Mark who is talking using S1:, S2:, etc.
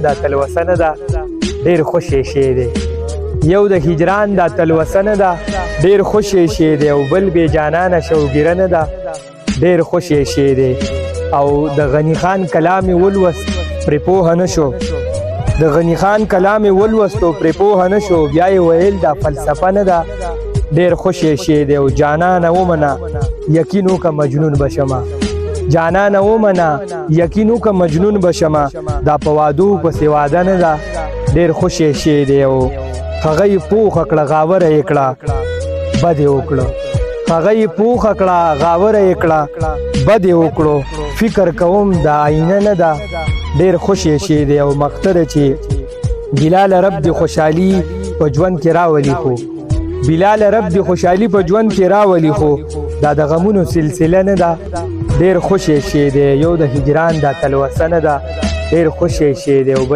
S1: دا تلوسه نه ده ډېر خوشې شی دی. یو د هجران دا تلوسه نه ده ډېر خوشې شی دی، او بل بې جانانه شوګیره نه ده ډېر خوشې شی دی. او د غني خان کلام یې ولوست پرې پوهه نه شو، د غني خان کلام یې ولوست او پرې پوهه نه شو، بیا یې ویل دا فلسفه نه ده ډېر خوشې شی دی. او جانانه ومنه یقین وکړه مجنون بشمه، جانانه ومنه یقین وکړه مجنون بشمه، دا په وادو پسې واده نه ده ډېر خوشې شی دی. او هغه یې پوخه کړه غاوره یې کړه بد یې وکړه، هغه یې پوخه کړه غاوره یې کړه بد یې وکړو. فکر کوم دا آینه نه ده ډېر خوشې شی دی. او مقصد چې بلال رب د خوشحالي په ژوند کې راولي، خو بلال رب د خوشحالي په ژوند کې راولي، خو دا د غمونو سلسله نه ده ډېر خوشې شی دی. یو د هجران دا تلوسه نه ده ډېر خوشې شی دی.